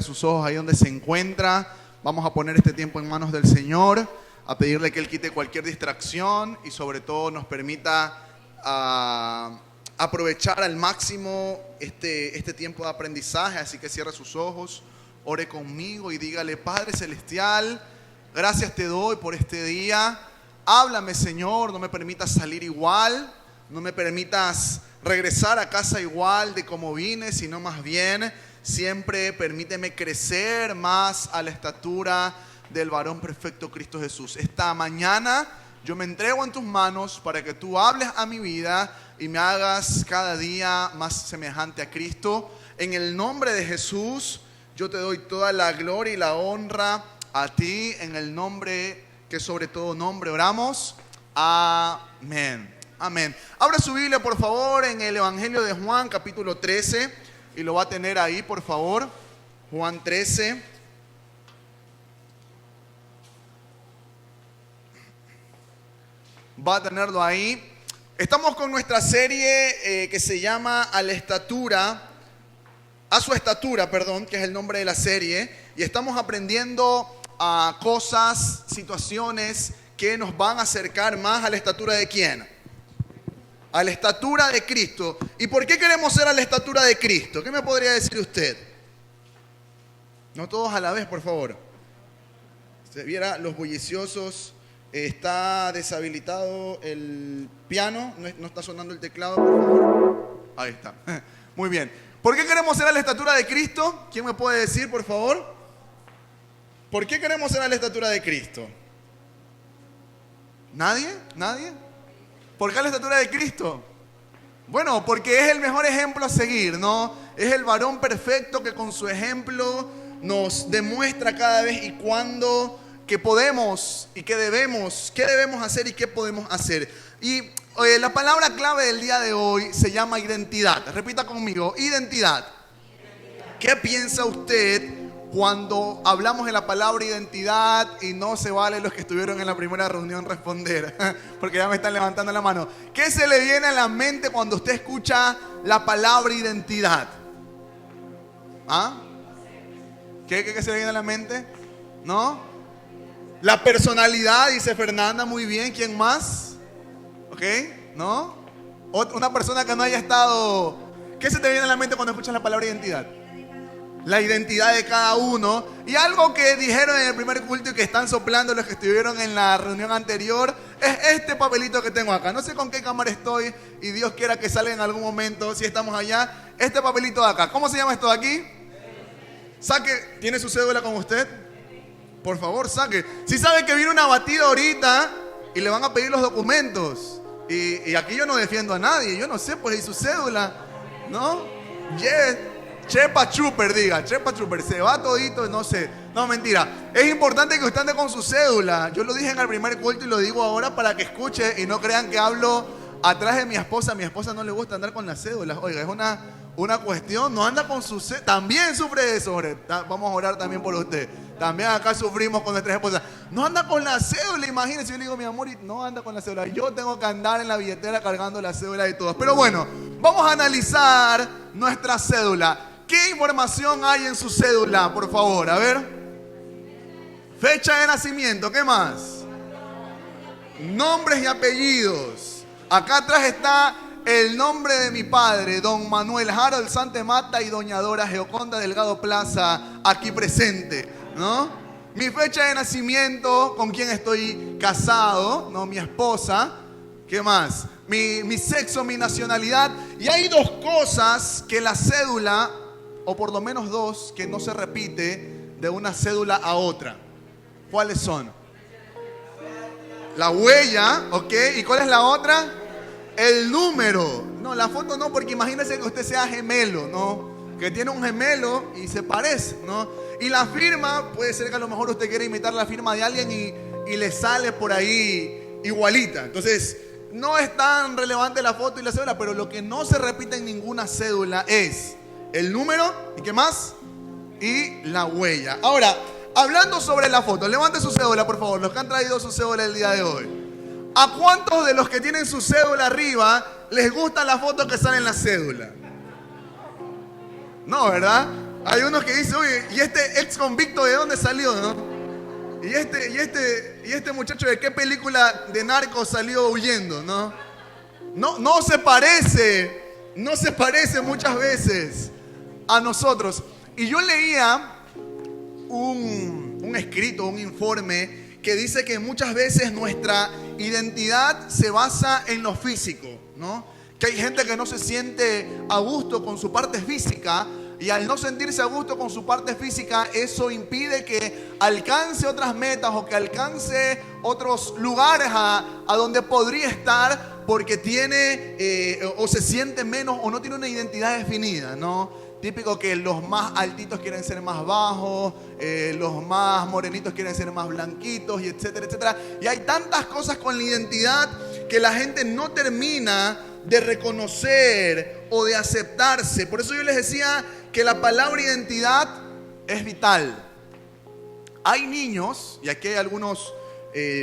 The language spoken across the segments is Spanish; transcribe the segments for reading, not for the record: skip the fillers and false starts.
sus ojos ahí donde se encuentra. Vamos a poner este tiempo en manos del Señor, a pedirle que Él quite cualquier distracción y sobre todo nos permita aprovechar al máximo este tiempo de aprendizaje. Así que cierre sus ojos, ore conmigo y dígale: Padre Celestial, gracias te doy por este día. Háblame, Señor, no me permitas salir igual, no me permitas regresar a casa igual de como vine, sino más bien siempre permíteme crecer más a la estatura del varón perfecto Cristo Jesús. Esta mañana yo me entrego en tus manos para que tú hables a mi vida y me hagas cada día más semejante a Cristo. En el nombre de Jesús yo te doy toda la gloria y la honra a ti, en el nombre que sobre todo nombre oramos. Amén. Amén. Abra su Biblia, por favor, en el Evangelio de Juan, capítulo 13, y lo va a tener ahí, por favor. Juan 13. Va a tenerlo ahí. Estamos con nuestra serie que se llama A su estatura, que es el nombre de la serie, y estamos aprendiendo cosas, situaciones que nos van a acercar más a la estatura de ¿quién? A la estatura de Cristo. ¿Y por qué queremos ser a la estatura de Cristo? ¿Qué me podría decir usted? No todos a la vez, por favor. Se viera los bulliciosos. Está deshabilitado el piano. No está sonando el teclado, por favor. Ahí está. Muy bien. ¿Por qué queremos ser a la estatura de Cristo? ¿Quién me puede decir, por favor? ¿Por qué queremos ser a la estatura de Cristo? ¿Nadie? ¿Nadie? ¿Por qué a la estatura de Cristo? Bueno, porque es el mejor ejemplo a seguir, ¿no? Es el varón perfecto que con su ejemplo nos demuestra cada vez y cuándo que podemos y que debemos, qué debemos hacer y qué podemos hacer. Y la palabra clave del día de hoy se llama identidad. Repita conmigo: identidad. ¿Qué piensa usted cuando hablamos de la palabra identidad y no se vale los que estuvieron en la primera reunión responder? Porque ya me están levantando la mano. ¿Qué se le viene a la mente cuando usted escucha la palabra identidad? ¿Ah? ¿Qué se le viene a la mente? ¿No? La personalidad, dice Fernanda, muy bien. ¿Quién más? ¿Ok? ¿No? Una persona que no haya estado... ¿Qué se te viene a la mente cuando escuchas la palabra identidad? La identidad de cada uno. Y algo que dijeron en el primer culto y que están soplando los que estuvieron en la reunión anterior es este papelito que tengo acá. No sé con qué cámara estoy y Dios quiera que salga en algún momento si estamos allá. Este papelito de acá. ¿Cómo se llama esto de aquí? Saque. ¿Tiene su cédula con usted? Por favor, saque. Si sabe que viene una batida ahorita y le van a pedir los documentos. Y aquí yo no defiendo a nadie. Yo no sé, pues, y su cédula, ¿no? Yes. Chepa Chuper, diga, Chepa Chuper, se va todito, no sé. No, mentira. Es importante que usted ande con su cédula. Yo lo dije en el primer culto y lo digo ahora para que escuche y no crean que hablo atrás de mi esposa. A mi esposa no le gusta andar con las cédulas. Oiga, es una cuestión, no anda con su cédula. También sufre de eso. Vamos a orar también por usted. También acá sufrimos con nuestras esposas. No anda con la cédula, imagínense. Yo le digo, mi amor, y no anda con la cédula. Yo tengo que andar en la billetera cargando la cédula de todos. Pero bueno, vamos a analizar nuestra cédula. ¿Qué información hay en su cédula, por favor? A ver. Fecha de nacimiento, ¿qué más? Nombres y apellidos. Acá atrás está el nombre de mi padre, don Manuel Harold Santemata y doña Dora Geoconda Delgado Plaza, aquí presente, ¿no? Mi fecha de nacimiento, con quien estoy casado, ¿no? Mi esposa. ¿Qué más? Mi sexo, mi nacionalidad. Y hay dos cosas que la cédula, o por lo menos dos, que no se repite de una cédula a otra. ¿Cuáles son? La huella, ¿ok? ¿Y cuál es la otra? El número. No, la foto no, porque imagínese que usted sea gemelo, ¿no? Que tiene un gemelo y se parece, ¿no? Y la firma, puede ser que a lo mejor usted quiere imitar la firma de alguien y le sale por ahí igualita. Entonces, no es tan relevante la foto y la cédula, pero lo que no se repite en ninguna cédula es el número, ¿y qué más? Y la huella. Ahora, hablando sobre la foto, levante su cédula, por favor, los que han traído su cédula el día de hoy. ¿A cuántos de los que tienen su cédula arriba les gusta la foto que sale en la cédula? No, ¿verdad? Hay unos que dicen, oye, ¿y este ex convicto de dónde salió, no? ¿Y este muchacho de qué película de narcos salió huyendo, no? No se parece muchas veces a nosotros. Y yo leía un escrito, un informe que dice que muchas veces nuestra identidad se basa en lo físico, ¿no? Que hay gente que no se siente a gusto con su parte física, y al no sentirse a gusto con su parte física, eso impide que alcance otras metas o que alcance otros lugares a donde podría estar, porque tiene o se siente menos o no tiene una identidad definida, ¿no? Típico que los más altitos quieren ser más bajos, los más morenitos quieren ser más blanquitos, y etcétera, etcétera. Y hay tantas cosas con la identidad que la gente no termina de reconocer o de aceptarse. Por eso yo les decía que la palabra identidad es vital. Hay niños, y aquí hay algunos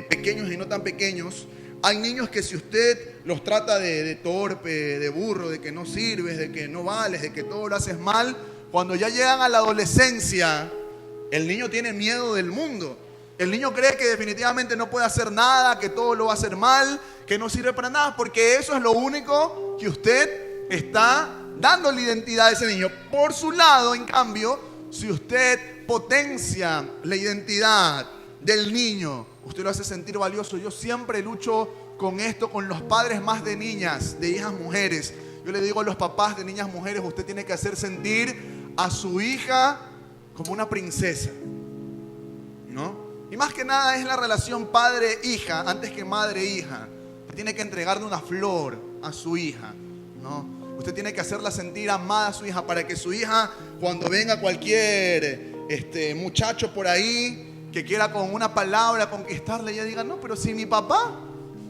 pequeños y no tan pequeños, hay niños que si usted los trata de torpe, de burro, de que no sirves, de que no vales, de que todo lo haces mal, cuando ya llegan a la adolescencia, el niño tiene miedo del mundo. El niño cree que definitivamente no puede hacer nada, que todo lo va a hacer mal, que no sirve para nada, porque eso es lo único que usted está dando la identidad a ese niño. Por su lado, en cambio, si usted potencia la identidad del niño, usted lo hace sentir valioso. Yo siempre lucho con esto, con los padres más de niñas, de hijas mujeres. Yo le digo a los papás de niñas mujeres, usted tiene que hacer sentir a su hija como una princesa, ¿no? Y más que nada es la relación padre-hija, antes que madre-hija. Usted tiene que entregarle una flor a su hija, ¿no? Usted tiene que hacerla sentir amada a su hija, para que su hija, cuando venga cualquier muchacho por ahí que quiera con una palabra conquistarle, ella diga, no, pero si mi papá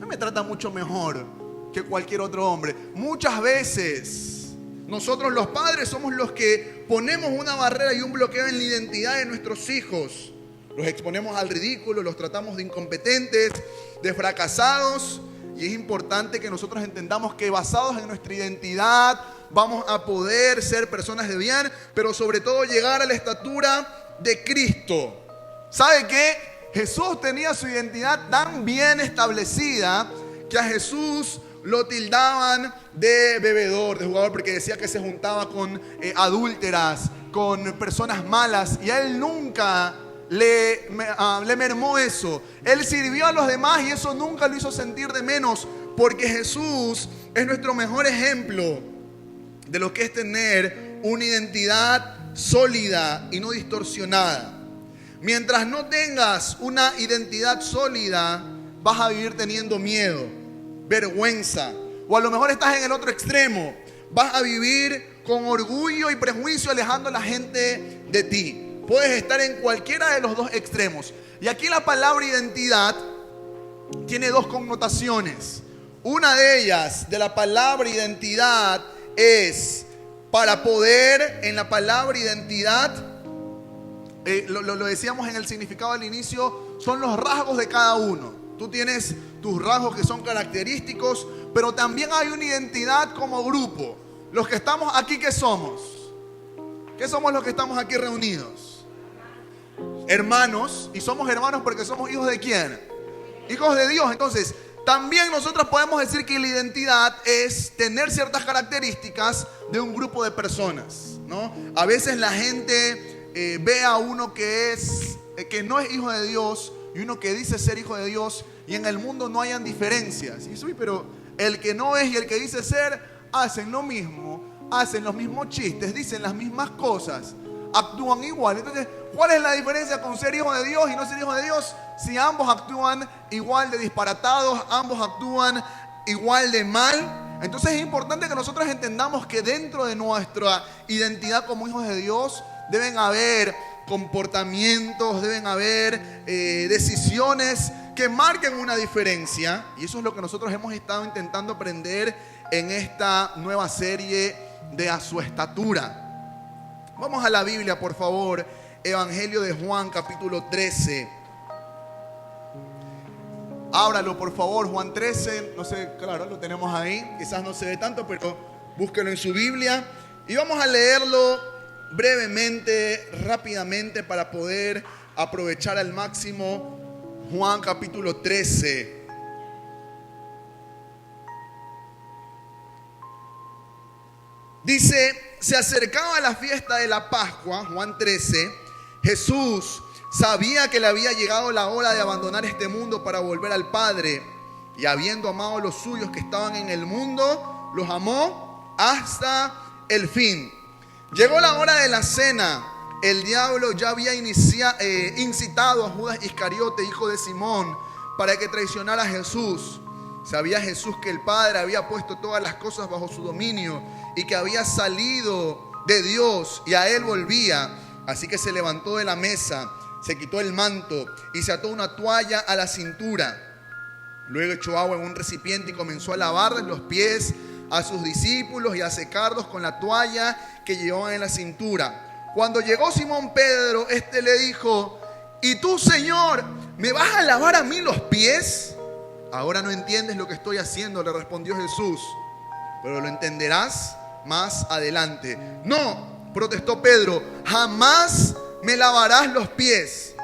no me trata mucho mejor que cualquier otro hombre. Muchas veces nosotros los padres somos los que ponemos una barrera y un bloqueo en la identidad de nuestros hijos. Los exponemos al ridículo, los tratamos de incompetentes, de fracasados. Y es importante que nosotros entendamos que basados en nuestra identidad vamos a poder ser personas de bien, pero sobre todo llegar a la estatura de Cristo. ¿Sabe qué? Jesús tenía su identidad tan bien establecida que a Jesús lo tildaban de bebedor, de jugador, porque decía que se juntaba con adúlteras, con personas malas, y a él nunca le mermó eso. Él sirvió a los demás y eso nunca lo hizo sentir de menos, porque Jesús es nuestro mejor ejemplo de lo que es tener una identidad sólida y no distorsionada. Mientras no tengas una identidad sólida, vas a vivir teniendo miedo, vergüenza, o a lo mejor estás en el otro extremo, vas a vivir con orgullo y prejuicio alejando a la gente de ti. Puedes estar en cualquiera de los dos extremos. Y aquí la palabra identidad tiene dos connotaciones. Una de ellas, de la palabra identidad, es para poder, en la palabra identidad, lo decíamos en el significado al inicio, son los rasgos de cada uno. Tú tienes tus rasgos que son característicos, pero también hay una identidad como grupo. Los que estamos aquí, ¿qué somos? ¿Qué somos los que estamos aquí reunidos? Hermanos, y somos hermanos porque somos hijos de ¿quién? Hijos de Dios. Entonces, también nosotros podemos decir que la identidad es tener ciertas características de un grupo de personas, ¿no? A veces la gente ve a uno que no es hijo de Dios y uno que dice ser hijo de Dios, y en el mundo no hayan diferencias. Y dice, uy, pero el que no es y el que dice ser hacen lo mismo, hacen los mismos chistes, dicen las mismas cosas, actúan igual. Entonces, ¿cuál es la diferencia con ser hijo de Dios y no ser hijo de Dios? Si ambos actúan igual de disparatados, ambos actúan igual de mal. Entonces es importante que nosotros entendamos que dentro de nuestra identidad como hijos de Dios deben haber comportamientos, deben haber decisiones que marquen una diferencia. Y eso es lo que nosotros hemos estado intentando aprender en esta nueva serie de A Su Estatura. Vamos a la Biblia, por favor. Evangelio de Juan, capítulo 13. Ábralo, por favor, Juan 13. No sé, claro, lo tenemos ahí. Quizás no se ve tanto, pero búsquelo en su Biblia. Y vamos a leerlo brevemente, rápidamente, para poder aprovechar al máximo Juan capítulo 13. Dice, se acercaba la fiesta de la Pascua, Juan 13. Jesús sabía que le había llegado la hora de abandonar este mundo para volver al Padre. Y habiendo amado a los suyos que estaban en el mundo, los amó hasta el fin. Llegó la hora de la cena. El diablo ya había incitado a Judas Iscariote, hijo de Simón, para que traicionara a Jesús. Sabía Jesús que el Padre había puesto todas las cosas bajo su dominio y que había salido de Dios y a él volvía. Así que se levantó de la mesa, se quitó el manto y se ató una toalla a la cintura. Luego echó agua en un recipiente y comenzó a lavarles los pies a sus discípulos y a secarlos con la toalla que llevaban en la cintura. Cuando llegó Simón Pedro, este le dijo: ¿y tú, Señor, me vas a lavar a mí los pies? Ahora no entiendes lo que estoy haciendo, le respondió Jesús, pero lo entenderás más adelante. No, protestó Pedro, jamás me lavarás los pies.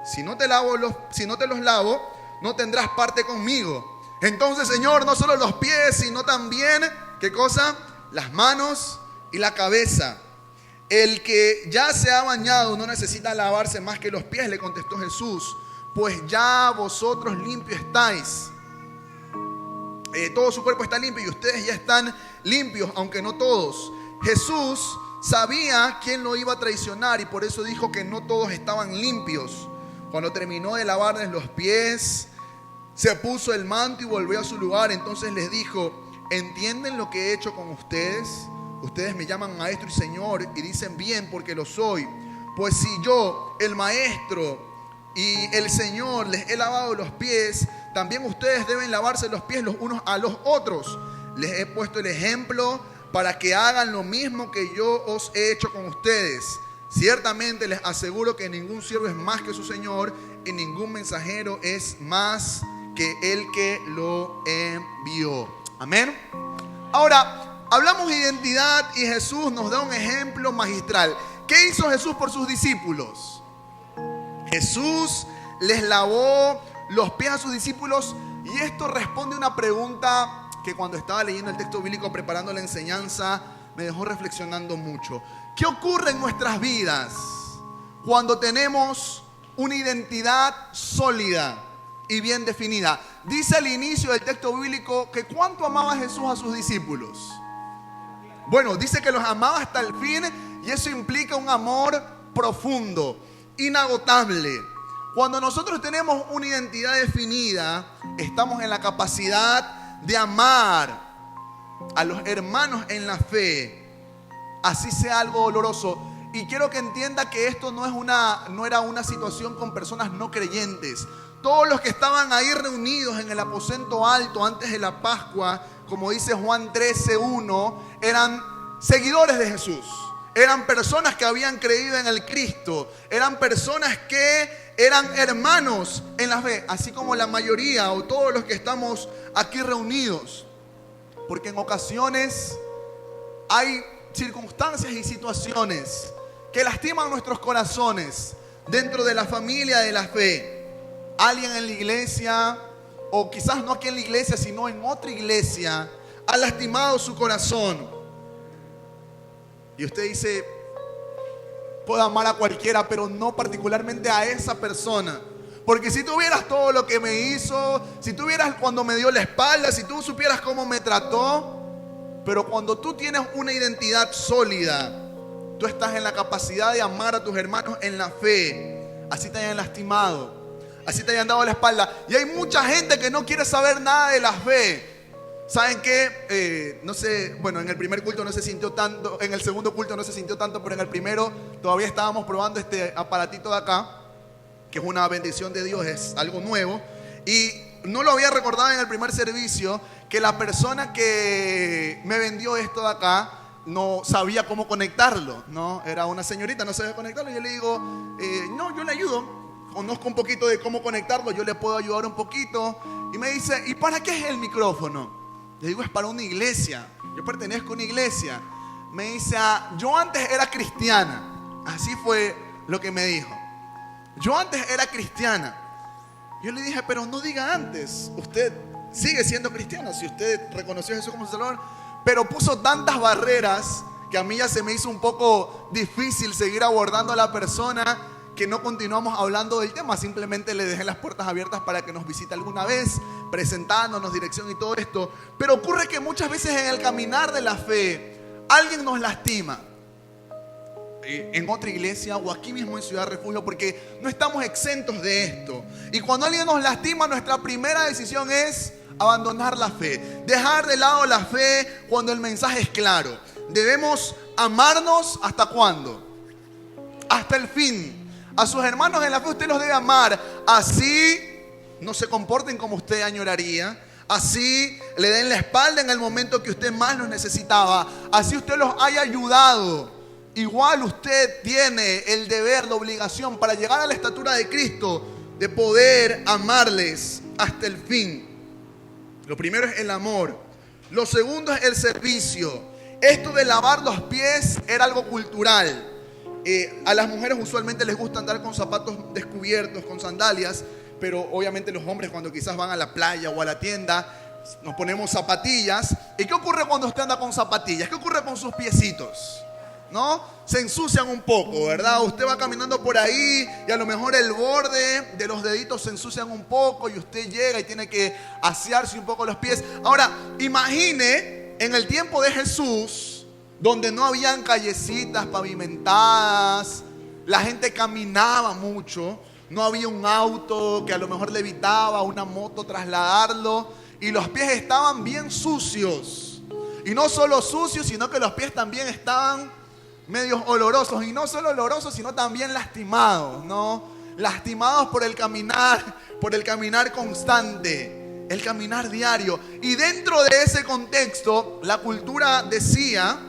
Si no te los lavo, no tendrás parte conmigo. Entonces, Señor, no solo los pies, sino también, ¿qué cosa? Las manos y la cabeza. El que ya se ha bañado no necesita lavarse más que los pies, le contestó Jesús, pues ya vosotros limpios estáis. Todo su cuerpo está limpio y ustedes ya están limpios, aunque no todos. Jesús sabía quién lo iba a traicionar y por eso dijo que no todos estaban limpios. Cuando terminó de lavarles los pies, se puso el manto y volvió a su lugar. Entonces les dijo: ¿entienden lo que he hecho con ustedes? Ustedes me llaman maestro y señor y dicen bien porque lo soy. Pues si yo, el maestro y el señor, les he lavado los pies, también ustedes deben lavarse los pies los unos a los otros. Les he puesto el ejemplo para que hagan lo mismo que yo os he hecho con ustedes. Ciertamente les aseguro que ningún siervo es más que su señor y ningún mensajero es más que el que lo envió. Amén. Ahora, hablamos de identidad y Jesús nos da un ejemplo magistral. ¿Qué hizo Jesús por sus discípulos? Jesús les lavó los pies a sus discípulos y esto responde a una pregunta que cuando estaba leyendo el texto bíblico, preparando la enseñanza, me dejó reflexionando mucho. ¿Qué ocurre en nuestras vidas cuando tenemos una identidad sólida y bien definida? Dice al inicio del texto bíblico que ¿cuánto amaba Jesús a sus discípulos? Bueno, dice que los amaba hasta el fin y eso implica un amor profundo, inagotable. Cuando nosotros tenemos una identidad definida, estamos en la capacidad de amar a los hermanos en la fe, así sea algo doloroso. Y quiero que entienda que esto no era una situación con personas no creyentes. Todos los que estaban ahí reunidos en el aposento alto antes de la Pascua, como dice Juan 13:1, eran seguidores de Jesús. Eran personas que habían creído en el Cristo. Eran personas que eran hermanos en la fe, así como la mayoría o todos los que estamos aquí reunidos. Porque en ocasiones hay circunstancias y situaciones que lastiman nuestros corazones dentro de la familia de la fe. Alguien en la iglesia, o quizás no aquí en la iglesia, sino en otra iglesia, ha lastimado su corazón. Y usted dice: puedo amar a cualquiera, pero no particularmente a esa persona. Porque si tuvieras todo lo que me hizo, si tuvieras cuando me dio la espalda, si tú supieras cómo me trató. Pero cuando tú tienes una identidad sólida, tú estás en la capacidad de amar a tus hermanos en la fe, así te hayan lastimado, así te hayan dado la espalda. Y hay mucha gente que no quiere saber nada de la fe. ¿Saben qué? No sé, bueno, en el primer culto no se sintió tanto, en el segundo culto no se sintió tanto, pero en el primero todavía estábamos probando este aparatito de acá, que es una bendición de Dios, es algo nuevo. Y no lo había recordado en el primer servicio, que la persona que me vendió esto de acá no sabía cómo conectarlo, ¿no? Era una señorita, no sabía conectarlo. Yo le digo, no, yo le ayudo, conozco un poquito de cómo conectarlo, yo le puedo ayudar un poquito. Y me dice, ¿y para qué es el micrófono? Le digo, es para una iglesia, yo pertenezco a una iglesia. Me dice, yo antes era cristiana. Así fue lo que me dijo. Yo antes era cristiana. Yo le dije, pero no diga antes. Usted sigue siendo cristiana si usted reconoció a Jesús como su Salvador. Pero puso tantas barreras que a mí ya se me hizo un poco difícil seguir abordando a la persona, que no continuamos hablando del tema. Simplemente le dejé las puertas abiertas para que nos visite alguna vez, presentándonos dirección y todo esto. Pero ocurre que muchas veces en el caminar de la fe alguien nos lastima, en otra iglesia o aquí mismo en Ciudad Refugio, porque no estamos exentos de esto. Y cuando alguien nos lastima, nuestra primera decisión es abandonar la fe, dejar de lado la fe cuando el mensaje es claro. Debemos amarnos, ¿hasta cuándo? Hasta el fin. A sus hermanos en la fe usted los debe amar, así no se comporten como usted añoraría, así le den la espalda en el momento que usted más los necesitaba, así usted los haya ayudado. Igual usted tiene el deber, la obligación para llegar a la estatura de Cristo, de poder amarles hasta el fin. Lo primero es el amor. Lo segundo es el servicio. Esto de lavar los pies era algo cultural. A las mujeres usualmente les gusta andar con zapatos descubiertos, con sandalias, pero obviamente los hombres cuando quizás van a la playa o a la tienda nos ponemos zapatillas. ¿Y qué ocurre cuando usted anda con zapatillas? ¿Qué ocurre con sus piecitos? ¿No? Se ensucian un poco, ¿verdad? Usted va caminando por ahí y a lo mejor el borde de los deditos se ensucian un poco y usted llega y tiene que asearse un poco los pies. Ahora, imagine en el tiempo de Jesús, donde no habían callecitas pavimentadas, la gente caminaba mucho, no había un auto que a lo mejor le evitaba, una moto trasladarlo, y los pies estaban bien sucios. Y no solo sucios, sino que los pies también estaban medios olorosos, y no solo olorosos, sino también lastimados, ¿no? Lastimados por el caminar constante, el caminar diario. Y dentro de ese contexto, la cultura decía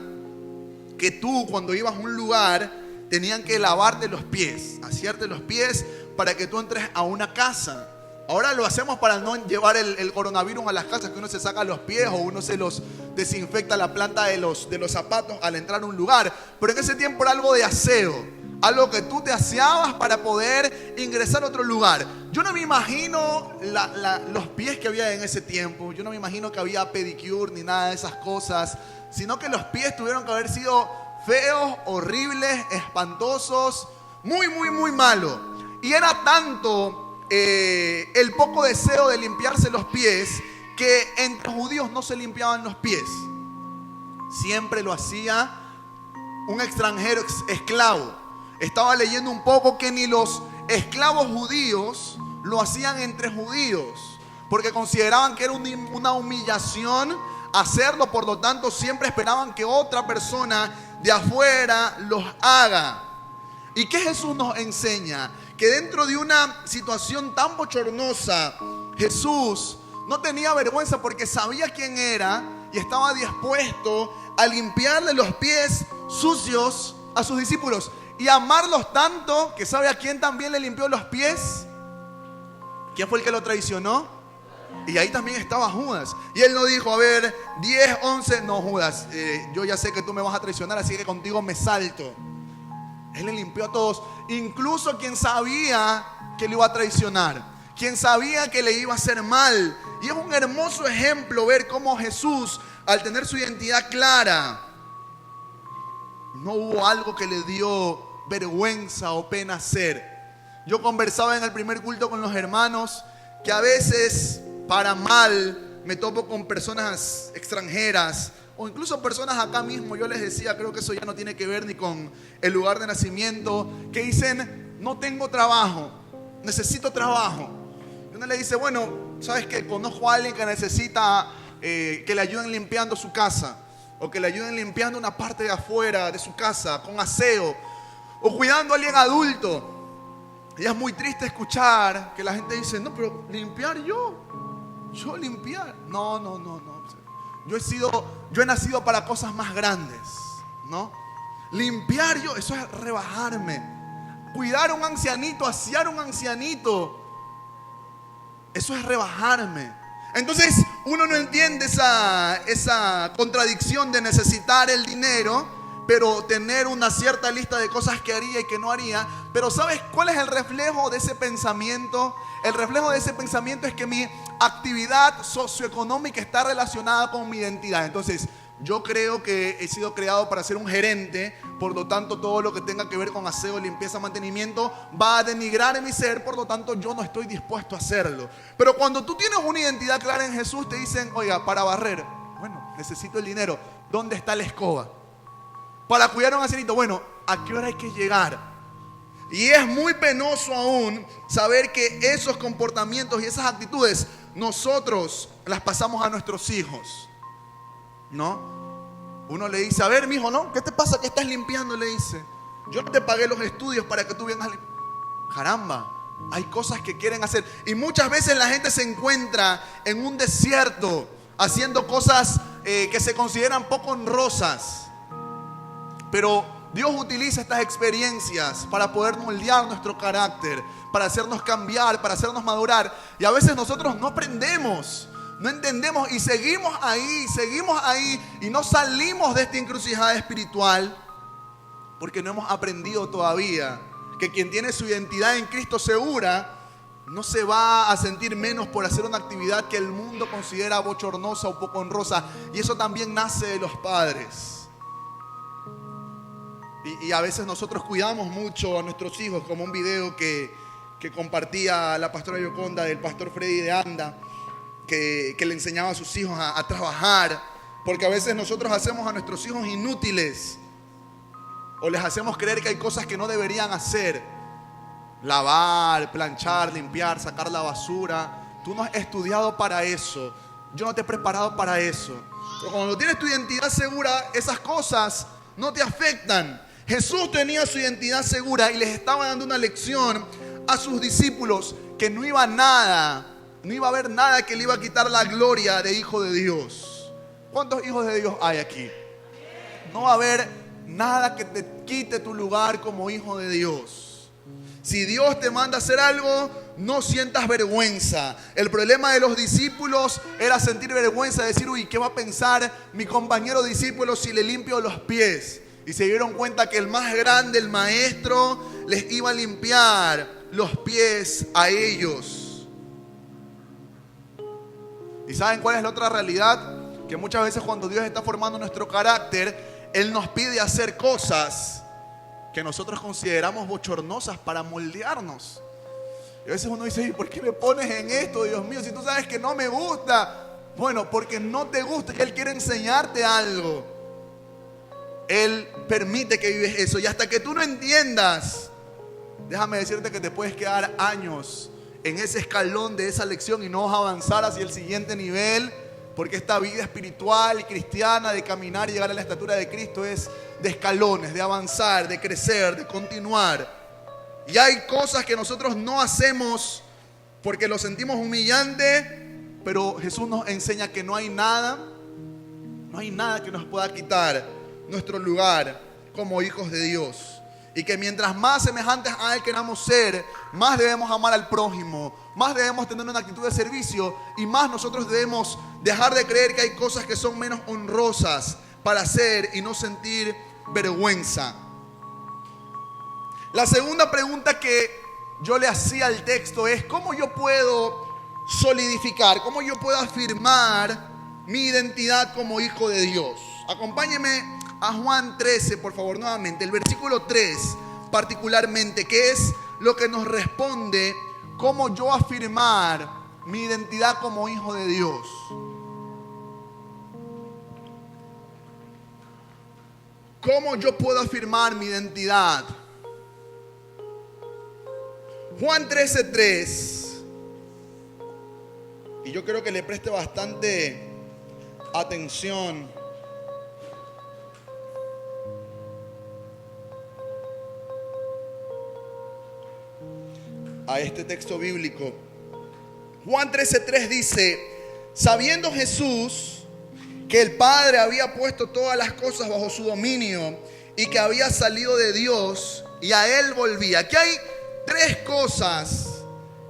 que tú, cuando ibas a un lugar, tenían que lavarte los pies, asearte los pies para que tú entres a una casa. Ahora lo hacemos para no llevar el coronavirus a las casas, que uno se saca los pies o uno se los desinfecta la planta de los zapatos al entrar a un lugar. Pero en ese tiempo era algo de aseo, algo que tú te aseabas para poder ingresar a otro lugar. Yo no me imagino los pies que había en ese tiempo. Yo no me imagino que había pedicure ni nada de esas cosas, sino que los pies tuvieron que haber sido feos, horribles, espantosos, muy, muy, muy malos. Y era tanto el poco deseo de limpiarse los pies que entre judíos no se limpiaban los pies. Siempre lo hacía un extranjero esclavo. Estaba leyendo un poco que ni los esclavos judíos lo hacían entre judíos, porque consideraban que era una humillación hacerlo. Por lo tanto, siempre esperaban que otra persona de afuera los haga. ¿Y qué Jesús nos enseña? Que dentro de una situación tan bochornosa, Jesús no tenía vergüenza porque sabía quién era y estaba dispuesto a limpiarle los pies sucios a sus discípulos y amarlos tanto que sabe a quién también le limpió los pies. ¿Quién fue el que lo traicionó? Y ahí también estaba Judas. Y él no dijo, a ver, 10, 11, no, Judas, yo ya sé que tú me vas a traicionar, así que contigo me salto. Él le limpió a todos, incluso quien sabía que le iba a traicionar, quien sabía que le iba a hacer mal. Y es un hermoso ejemplo ver cómo Jesús, al tener su identidad clara, no hubo algo que le dio vergüenza o pena hacer. Yo conversaba en el primer culto con los hermanos que a veces, para mal, me topo con personas extranjeras o incluso personas acá mismo. Yo les decía, creo que eso ya no tiene que ver ni con el lugar de nacimiento, que dicen, no tengo trabajo, necesito trabajo. Y uno le dice, bueno, ¿sabes qué? Conozco a alguien que necesita que le ayuden limpiando su casa, o que le ayuden limpiando una parte de afuera de su casa, con aseo, o cuidando a alguien adulto. Y es muy triste escuchar que la gente dice, no, pero limpiar yo limpiar. No. Yo he nacido para cosas más grandes, ¿no? Limpiar yo, eso es rebajarme. Cuidar a un ancianito, asear a un ancianito, eso es rebajarme. Entonces uno no entiende esa contradicción de necesitar el dinero, pero tener una cierta lista de cosas que haría y que no haría. Pero ¿sabes cuál es el reflejo de ese pensamiento? El reflejo de ese pensamiento es que mi actividad socioeconómica está relacionada con mi identidad. Entonces, yo creo que he sido creado para ser un gerente, por lo tanto todo lo que tenga que ver con aseo, limpieza, mantenimiento va a denigrar mi ser, por lo tanto yo no estoy dispuesto a hacerlo. Pero cuando tú tienes una identidad clara en Jesús, te dicen, oiga, para barrer, bueno, necesito el dinero, ¿dónde está la escoba? Para cuidar a un ancianito, bueno, ¿a qué hora hay que llegar? Y es muy penoso aún saber que esos comportamientos y esas actitudes nosotros las pasamos a nuestros hijos, ¿no? Uno le dice, a ver, mijo, ¿no? ¿Qué te pasa? ¿Qué estás limpiando? Le dice, yo no te pagué los estudios para que tú vengas a limpiar. Caramba, hay cosas que quieren hacer. Y muchas veces la gente se encuentra en un desierto haciendo cosas que se consideran poco honrosas. Pero Dios utiliza estas experiencias para poder moldear nuestro carácter, para hacernos cambiar, para hacernos madurar. Y a veces nosotros no aprendemos, no entendemos y seguimos ahí y no salimos de esta encrucijada espiritual porque no hemos aprendido todavía que quien tiene su identidad en Cristo segura no se va a sentir menos por hacer una actividad que el mundo considera bochornosa o poco honrosa. Y eso también nace de los padres. Y a veces nosotros cuidamos mucho a nuestros hijos, como un video que compartía la pastora Yoconda del pastor Freddy de Anda, que le enseñaba a sus hijos a trabajar, porque a veces nosotros hacemos a nuestros hijos inútiles o les hacemos creer que hay cosas que no deberían hacer: lavar, planchar, limpiar, sacar la basura. Tú no has estudiado para eso, yo no te he preparado para eso. Pero cuando tienes tu identidad segura, esas cosas no te afectan. Jesús tenía su identidad segura y les estaba dando una lección a sus discípulos que no iba a haber nada que le iba a quitar la gloria de hijo de Dios. ¿Cuántos hijos de Dios hay aquí? No va a haber nada que te quite tu lugar como hijo de Dios. Si Dios te manda a hacer algo, no sientas vergüenza. El problema de los discípulos era sentir vergüenza, decir, uy, ¿qué va a pensar mi compañero discípulo si le limpio los pies? Y se dieron cuenta que el más grande, el maestro, les iba a limpiar los pies a ellos. ¿Y saben cuál es la otra realidad? Que muchas veces cuando Dios está formando nuestro carácter, Él nos pide hacer cosas que nosotros consideramos bochornosas para moldearnos. Y a veces uno dice, ¿y por qué me pones en esto, Dios mío? Si tú sabes que no me gusta. Bueno, porque no te gusta y Él quiere enseñarte algo. Él permite que vives eso. Y hasta que tú no entiendas, déjame decirte que te puedes quedar años en ese escalón de esa lección y no vas a avanzar hacia el siguiente nivel. Porque esta vida espiritual y cristiana de caminar y llegar a la estatura de Cristo es de escalones, de avanzar, de crecer, de continuar. Y hay cosas que nosotros no hacemos porque lo sentimos humillante, pero Jesús nos enseña que no hay nada que nos pueda quitar nuestro lugar como hijos de Dios. Y que mientras más semejantes a Él queramos ser, más debemos amar al prójimo, más debemos tener una actitud de servicio y más nosotros debemos dejar de creer que hay cosas que son menos honrosas para hacer y no sentir vergüenza. La segunda pregunta que yo le hacía al texto es: ¿cómo yo puedo solidificar, cómo yo puedo afirmar mi identidad como hijo de Dios? Acompáñeme a Juan 13, por favor, nuevamente, el versículo 3 particularmente, que es lo que nos responde cómo yo afirmar mi identidad como hijo de Dios. ¿Cómo yo puedo afirmar mi identidad? Juan 13:3, y yo creo que le preste bastante atención a este texto bíblico. Juan 13:3 dice: sabiendo Jesús que el Padre había puesto todas las cosas bajo su dominio y que había salido de Dios y a Él volvía. Aquí hay tres cosas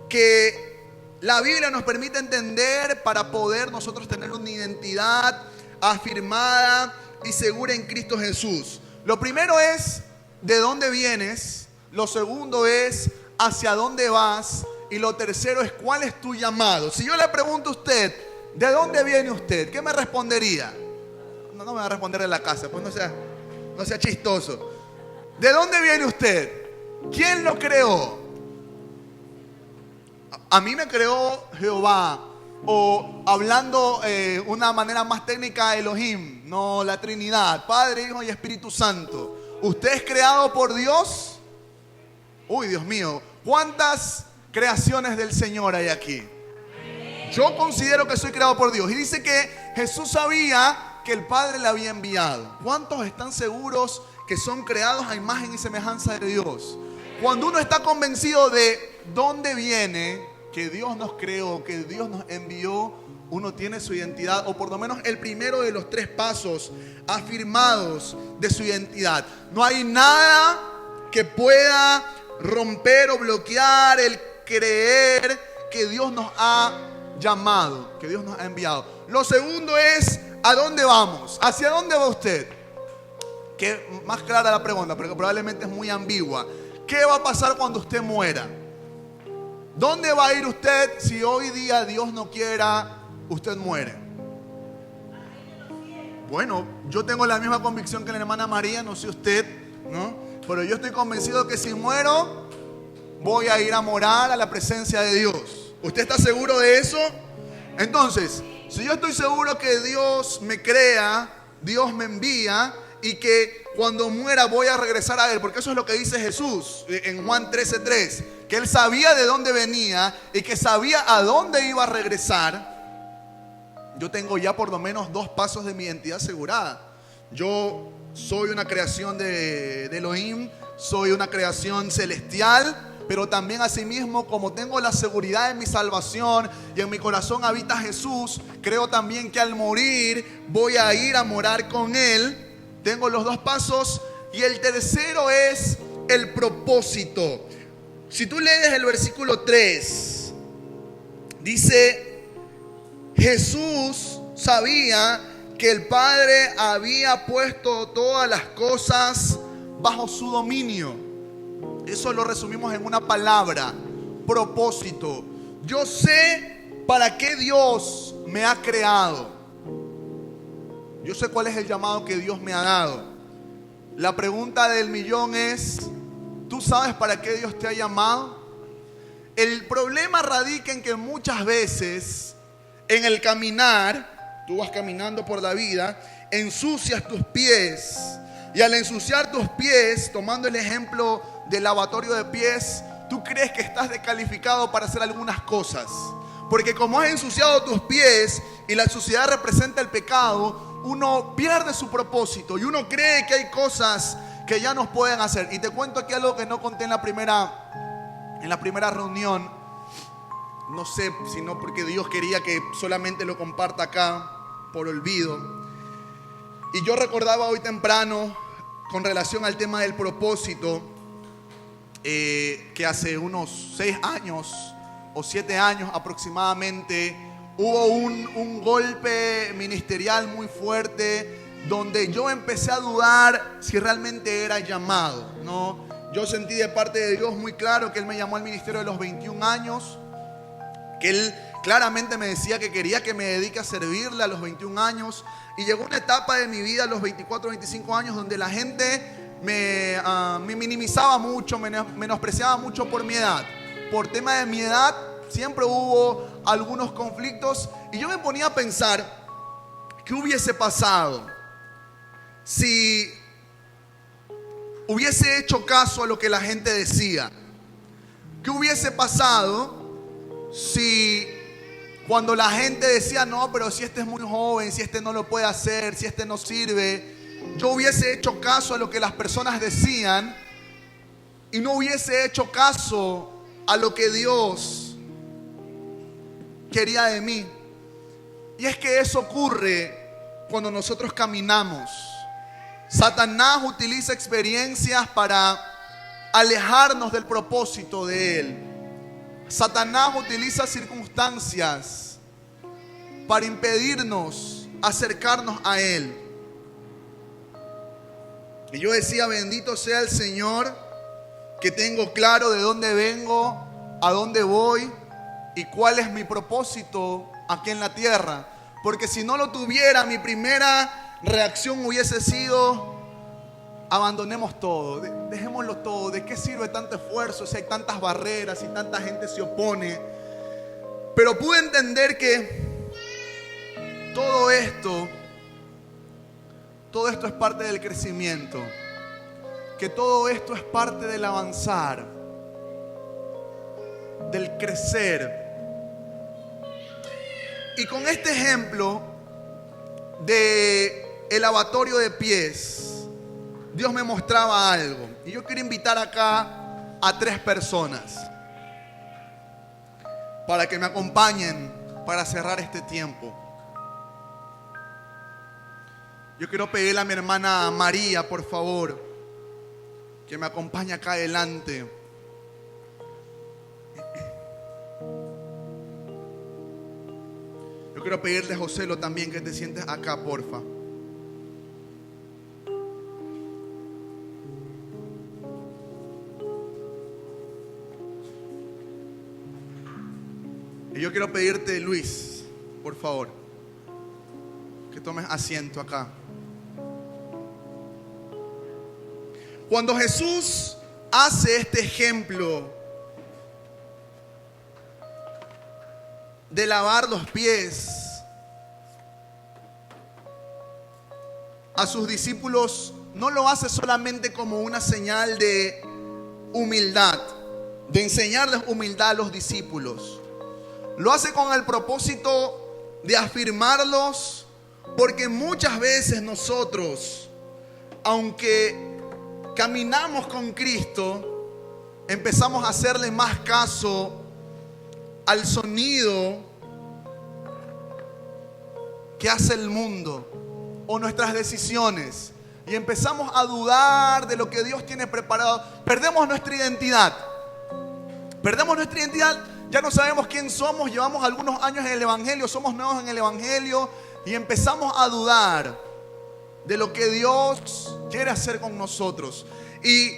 que la Biblia nos permite entender para poder nosotros tener una identidad afirmada y segura en Cristo Jesús. Lo primero es de dónde vienes, lo segundo es hacia dónde vas y lo tercero es cuál es tu llamado. Si yo le pregunto a usted, ¿de dónde viene usted? ¿Qué me respondería? No me va a responder de la casa, pues no sea chistoso. ¿De dónde viene usted? ¿Quién lo creó? A mí me creó Jehová, o hablando una manera más técnica, Elohim, no la Trinidad, Padre, Hijo y Espíritu Santo. ¿Usted es creado por Dios? Uy, Dios mío, ¿cuántas creaciones del Señor hay aquí? Yo considero que soy creado por Dios. Y dice que Jesús sabía que el Padre le había enviado. ¿Cuántos están seguros que son creados a imagen y semejanza de Dios? Cuando uno está convencido de dónde viene, que Dios nos creó, que Dios nos envió, uno tiene su identidad, o por lo menos el primero de los 3 pasos afirmados de su identidad. No hay nada que pueda romper o bloquear el creer que Dios nos ha llamado, que Dios nos ha enviado. Lo segundo es, ¿a dónde vamos? ¿Hacia dónde va usted? Que más clara la pregunta, porque probablemente es muy ambigua. ¿Qué va a pasar cuando usted muera? ¿Dónde va a ir usted si hoy día Dios no quiera, usted muere? Bueno, yo tengo la misma convicción que la hermana María, no sé usted, ¿no? Pero yo estoy convencido que si muero, voy a ir a morar a la presencia de Dios. ¿Usted está seguro de eso? Entonces, si yo estoy seguro que Dios me crea, Dios me envía y que cuando muera voy a regresar a Él, porque eso es lo que dice Jesús en Juan 13:3, que Él sabía de dónde venía y que sabía a dónde iba a regresar. Yo tengo ya por lo menos 2 pasos de mi identidad asegurada. Yo soy una creación de Elohim, soy una creación celestial, pero también asimismo, como tengo la seguridad de mi salvación y en mi corazón habita Jesús, creo también que al morir voy a ir a morar con Él. Tengo los 2 pasos y el tercero es el propósito. Si tú lees el versículo 3, dice, Jesús sabía que el Padre había puesto todas las cosas bajo su dominio. Eso lo resumimos en una palabra, propósito. Yo sé para qué Dios me ha creado. Yo sé cuál es el llamado que Dios me ha dado. La pregunta del millón es, ¿tú sabes para qué Dios te ha llamado? El problema radica en que muchas veces en el caminar, tú vas caminando por la vida, ensucias tus pies. Y al ensuciar tus pies, tomando el ejemplo del lavatorio de pies, tú crees que estás descalificado para hacer algunas cosas. Porque como has ensuciado tus pies y la suciedad representa el pecado, uno pierde su propósito y uno cree que hay cosas que ya nos pueden hacer. Y te cuento aquí algo que no conté en la primera reunión. No sé, sino porque Dios quería que solamente lo comparta acá por olvido. Y yo recordaba hoy temprano, con relación al tema del propósito, que hace unos 6 años o 7 años aproximadamente hubo un golpe ministerial muy fuerte donde yo empecé a dudar si realmente era llamado, ¿no? Yo sentí de parte de Dios muy claro que Él me llamó al ministerio de los 21 años, que Él claramente me decía que quería que me dedique a servirle a los 21 años. Y llegó una etapa de mi vida a los 24, 25 años donde la gente me minimizaba mucho, menospreciaba mucho por mi edad. Por tema de mi edad siempre hubo algunos conflictos y yo me ponía a pensar qué hubiese pasado si hubiese hecho caso a lo que la gente decía. ¿Qué hubiese pasado si cuando la gente decía, no, pero si este es muy joven, si este no lo puede hacer, si este no sirve, yo hubiese hecho caso a lo que las personas decían y no hubiese hecho caso a lo que Dios quería de mí? Y es que eso ocurre cuando nosotros caminamos. Satanás utiliza experiencias para alejarnos del propósito de Él. Satanás utiliza circunstancias para impedirnos acercarnos a Él. Y yo decía, bendito sea el Señor, que tengo claro de dónde vengo, a dónde voy y cuál es mi propósito aquí en la tierra. Porque si no lo tuviera, mi primera reacción hubiese sido: abandonemos todo, dejémoslo todo. ¿De qué sirve tanto esfuerzo si hay tantas barreras, si tanta gente se opone? Pero pude entender que todo esto es parte del crecimiento, que todo esto es parte del avanzar, del crecer. Y con este ejemplo de el lavatorio de pies, Dios me mostraba algo. Y yo quiero invitar acá a 3 personas para que me acompañen para cerrar este tiempo. Yo quiero pedirle a mi hermana María, por favor, que me acompañe acá adelante. Yo quiero pedirle a Joselo también que te sientes acá, porfa. Y yo quiero pedirte, Luis, por favor, que tomes asiento acá. Cuando Jesús hace este ejemplo de lavar los pies a sus discípulos, no lo hace solamente como una señal de humildad, de enseñarles humildad a los discípulos. Lo hace con el propósito de afirmarlos, porque muchas veces nosotros, aunque caminamos con Cristo, empezamos a hacerle más caso al sonido que hace el mundo o nuestras decisiones, y empezamos a dudar de lo que Dios tiene preparado. Perdemos nuestra identidad. Ya no sabemos quién somos. Llevamos algunos años en el Evangelio, somos nuevos en el Evangelio, y empezamos a dudar de lo que Dios quiere hacer con nosotros. Y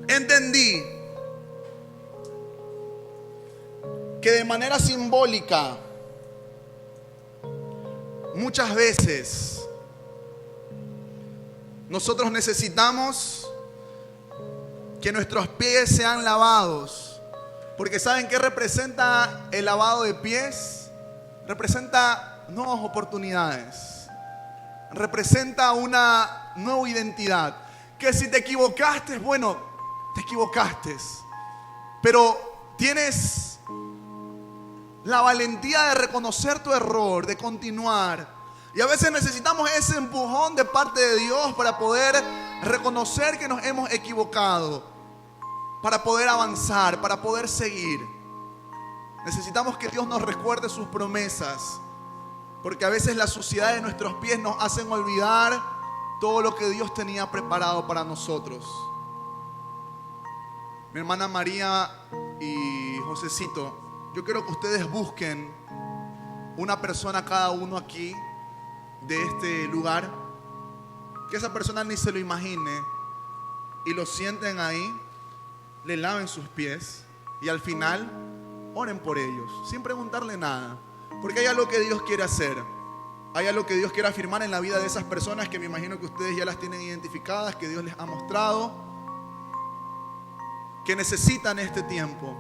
entendí que de manera simbólica, muchas veces nosotros necesitamos que nuestros pies sean lavados. Porque ¿saben qué representa el lavado de pies? Representa nuevas oportunidades. Representa una nueva identidad. Que si te equivocaste, bueno, te equivocaste. Pero tienes la valentía de reconocer tu error, de continuar. Y a veces necesitamos ese empujón de parte de Dios para poder reconocer que nos hemos equivocado, para poder avanzar, para poder seguir. Necesitamos que Dios nos recuerde sus promesas, porque a veces la suciedad de nuestros pies nos hacen olvidar todo lo que Dios tenía preparado para nosotros. Mi hermana María y Josecito, yo quiero que ustedes busquen una persona cada uno aquí de este lugar, que esa persona ni se lo imagine, y lo sienten ahí, le laven sus pies y al final oren por ellos, sin preguntarle nada, porque hay algo que Dios quiere hacer. Hay algo que Dios quiere afirmar en la vida de esas personas, que me imagino que ustedes ya las tienen identificadas, que Dios les ha mostrado, que necesitan este tiempo.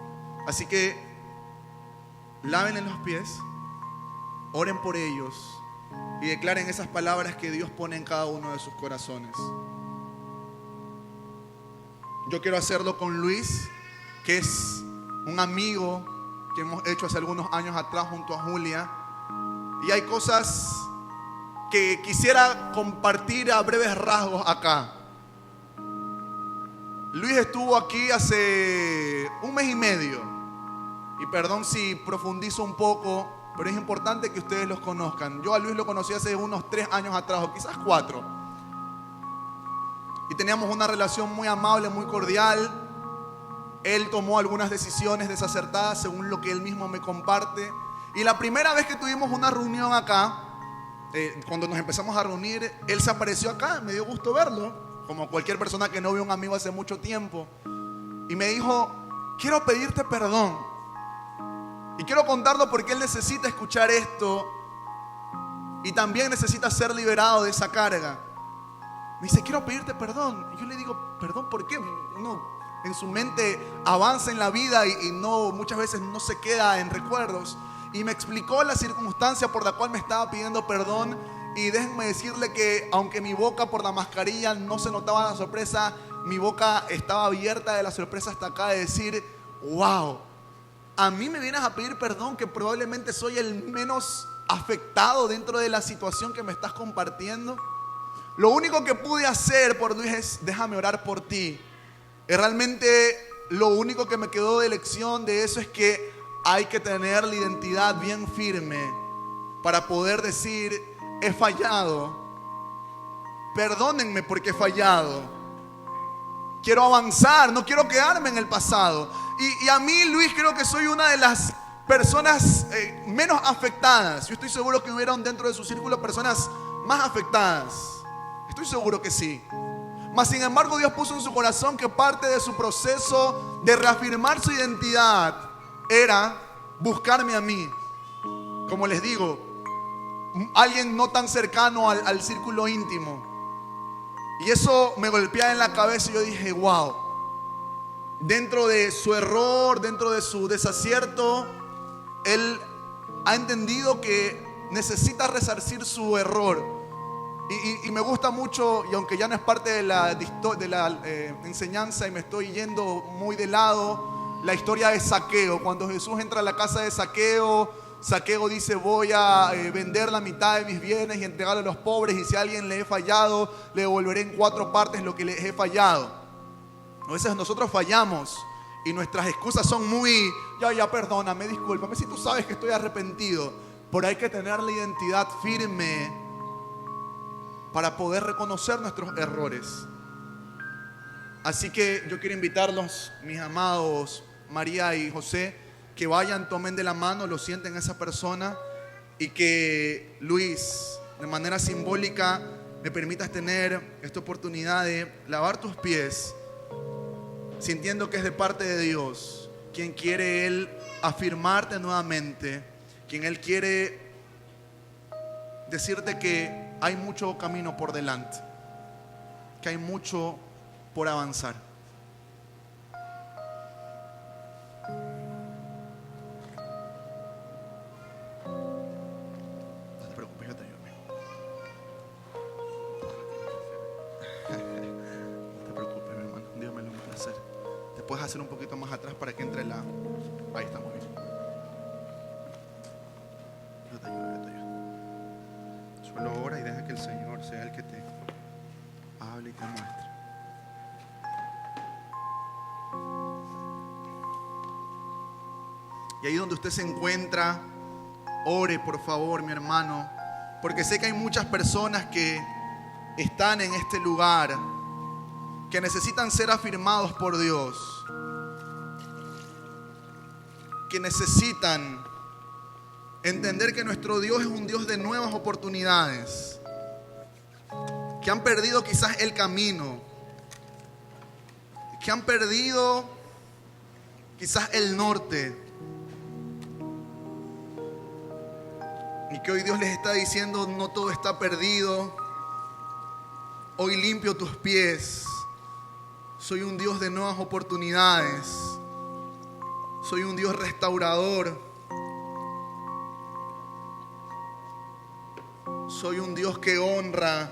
Así que lávenle los pies, oren por ellos y declaren esas palabras que Dios pone en cada uno de sus corazones. Yo quiero hacerlo con Luis, que es un amigo que hemos hecho hace algunos años atrás junto a Julia. Y hay cosas que quisiera compartir a breves rasgos acá. Luis estuvo aquí hace 1 mes y medio. Y perdón si profundizo un poco, pero es importante que ustedes los conozcan. Yo a Luis lo conocí hace unos 3 años atrás, o quizás 4. Y teníamos una relación muy amable, muy cordial. Él tomó algunas decisiones desacertadas según lo que él mismo me comparte. Y la primera vez que tuvimos una reunión acá, cuando nos empezamos a reunir, él se apareció acá, me dio gusto verlo, como cualquier persona que no ve a un amigo hace mucho tiempo. Y me dijo, quiero pedirte perdón. Y quiero contarlo porque él necesita escuchar esto y también necesita ser liberado de esa carga. Me dice, quiero pedirte perdón. Y yo le digo, ¿perdón por qué? Uno en su mente avanza en la vida y no, muchas veces no se queda en recuerdos. Y me explicó la circunstancia por la cual me estaba pidiendo perdón. Y déjenme decirle que aunque mi boca por la mascarilla no se notaba la sorpresa, mi boca estaba abierta de la sorpresa hasta acá de decir, wow, a mí me vienes a pedir perdón, que probablemente soy el menos afectado dentro de la situación que me estás compartiendo. Lo único que pude hacer por Luis es, déjame orar por ti. Y realmente lo único que me quedó de lección de eso es que hay que tener la identidad bien firme para poder decir, he fallado, perdónenme porque he fallado, quiero avanzar, no quiero quedarme en el pasado. Y a mí, Luis, creo que soy una de las personas menos afectadas. Yo estoy seguro que hubieron dentro de su círculo personas más afectadas. Estoy seguro que sí. Mas sin embargo, Dios puso en su corazón que parte de su proceso de reafirmar su identidad era buscarme a mí. Como les digo, alguien no tan cercano al círculo íntimo. Y eso me golpeaba en la cabeza y yo dije, wow. Dentro de su error, dentro de su desacierto, él ha entendido que necesita resarcir su error. Y me gusta mucho, y aunque ya no es parte de la enseñanza y me estoy yendo muy de lado, la historia de Zaqueo. Cuando Jesús entra a la casa de Zaqueo, Zaqueo dice, voy a vender la mitad de mis bienes y entregarlo a los pobres, y si a alguien le he fallado, le devolveré en 4 partes lo que les he fallado. A veces nosotros fallamos y nuestras excusas son muy, ya, perdóname, discúlpame, si tú sabes que estoy arrepentido. Pero hay que tener la identidad firme para poder reconocer nuestros errores. Así que yo quiero invitarlos, mis amados María y José, que vayan, tomen de la mano, lo sienten a esa persona, y que Luis, de manera simbólica, me permitas tener esta oportunidad de lavar tus pies, sintiendo que es de parte de Dios, quien quiere Él afirmarte nuevamente, quien Él quiere decirte que hay mucho camino por delante, que hay mucho por avanzar. No te preocupes, yo te ayudo. No te preocupes, mi hermano, dígamelo, un placer. Te puedes hacer un poquito más atrás para que entre la... Ahí estamos bien. Yo te ayudo, yo te ayudo. Solo ora y deja que el Señor sea el que te hable y te muestre. Y ahí donde usted se encuentra, ore por favor, mi hermano, porque sé que hay muchas personas que están en este lugar, que necesitan ser afirmados por Dios, que necesitan entender que nuestro Dios es un Dios de nuevas oportunidades, que han perdido quizás el camino, que han perdido quizás el norte, y que hoy Dios les está diciendo, no todo está perdido, hoy limpio tus pies, soy un Dios de nuevas oportunidades, soy un Dios restaurador. Soy un Dios que honra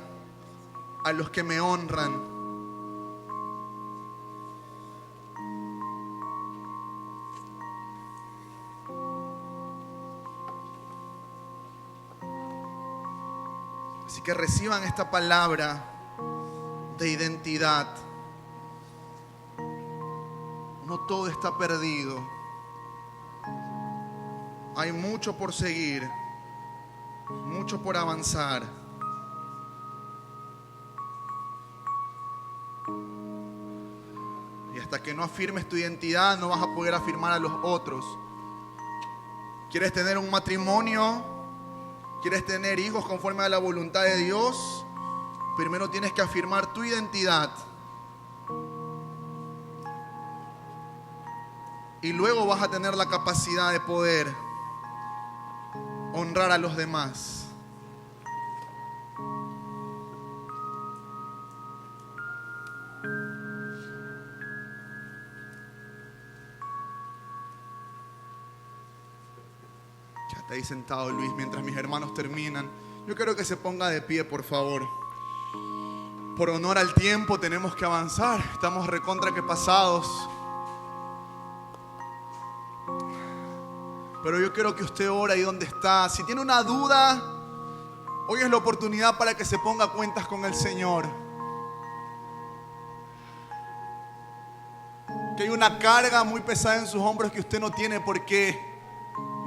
a los que me honran. Así que reciban esta palabra de identidad. No todo está perdido. Hay mucho por seguir. Mucho por avanzar. Y hasta hasta que no afirmes tu identidad, no vas a poder afirmar a los otros. ¿Quieres tener un matrimonio? ¿Quieres tener hijos conforme a la voluntad de Dios? Primero tienes que afirmar tu identidad. Y luego vas a tener la capacidad de poder honrar a los demás. Ya está ahí sentado Luis mientras mis hermanos terminan. Yo quiero que se ponga de pie, por favor. Por honor al tiempo tenemos que avanzar. Estamos recontra que pasados. Pero yo quiero que usted ore ahí donde está. Si tiene una duda, hoy es la oportunidad para que se ponga a cuentas con el Señor. Que hay una carga muy pesada en sus hombros que usted no tiene por qué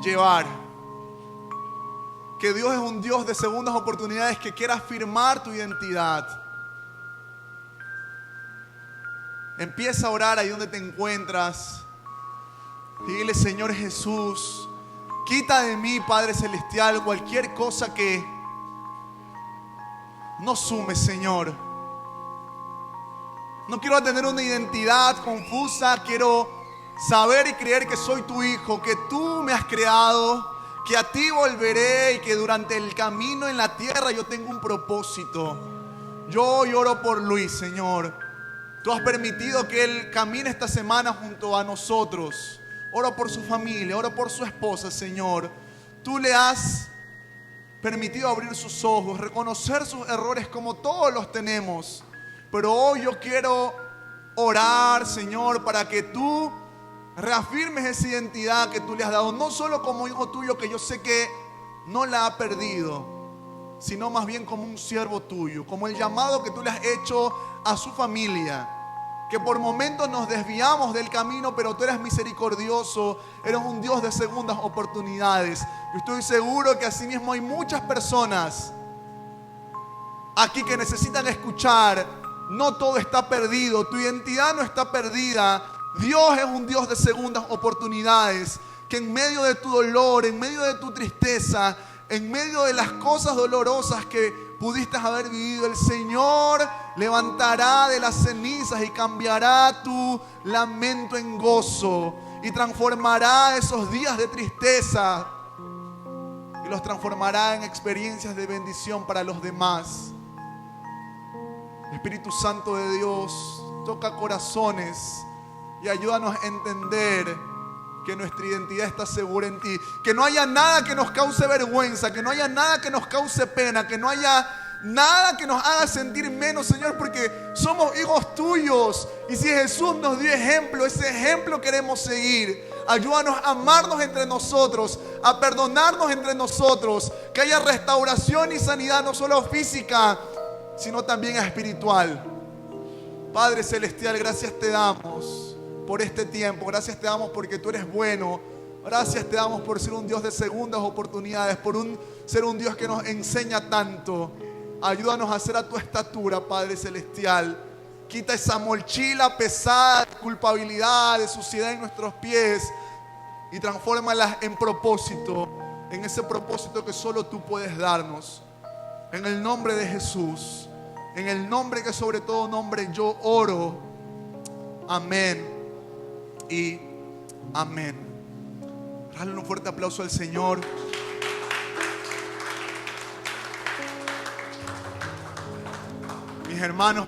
llevar. Que Dios es un Dios de segundas oportunidades que quiere afirmar tu identidad. Empieza a orar ahí donde te encuentras. Y dile: Señor Jesús, quita de mí, Padre Celestial, cualquier cosa que no sume, Señor. No quiero tener una identidad confusa. Quiero saber y creer que soy tu hijo, que tú me has creado, que a ti volveré y que durante el camino en la tierra yo tengo un propósito. Yo hoy oro por Luis, Señor. Tú has permitido que él camine esta semana junto a nosotros. Oro por su familia, oro por su esposa, Señor. Tú le has permitido abrir sus ojos, reconocer sus errores como todos los tenemos. Pero hoy yo quiero orar, Señor, para que tú reafirmes esa identidad que tú le has dado. No solo como hijo tuyo, que yo sé que no la ha perdido, sino más bien como un siervo tuyo, como el llamado que tú le has hecho a su familia. Que por momentos nos desviamos del camino, pero tú eres misericordioso, eres un Dios de segundas oportunidades. Yo estoy seguro que así mismo hay muchas personas aquí que necesitan escuchar: no todo está perdido, tu identidad no está perdida. Dios es un Dios de segundas oportunidades, que en medio de tu dolor, en medio de tu tristeza, en medio de las cosas dolorosas que pudiste haber vivido, el Señor levantará de las cenizas y cambiará tu lamento en gozo y transformará esos días de tristeza y los transformará en experiencias de bendición para los demás. Espíritu Santo de Dios, toca corazones y ayúdanos a entender que nuestra identidad está segura en ti. Que no haya nada que nos cause vergüenza, que no haya nada que nos cause pena, que no haya nada que nos haga sentir menos, Señor, porque somos hijos tuyos. Y si Jesús nos dio ejemplo, ese ejemplo queremos seguir. Ayúdanos a amarnos entre nosotros, a perdonarnos entre nosotros, que haya restauración y sanidad no solo física, sino también espiritual. Padre Celestial, gracias te damos por este tiempo. Gracias te damos porque tú eres bueno. Gracias te damos por ser un Dios de segundas oportunidades, por ser un Dios que nos enseña tanto. Ayúdanos a ser a tu estatura, Padre Celestial. Quita esa mochila pesada de culpabilidad, de suciedad en nuestros pies y transfórmalas en propósito, en ese propósito que solo tú puedes darnos. En el nombre de Jesús, en el nombre que sobre todo nombre yo oro. Amén y amén. Dale un fuerte aplauso al Señor. Mis hermanos.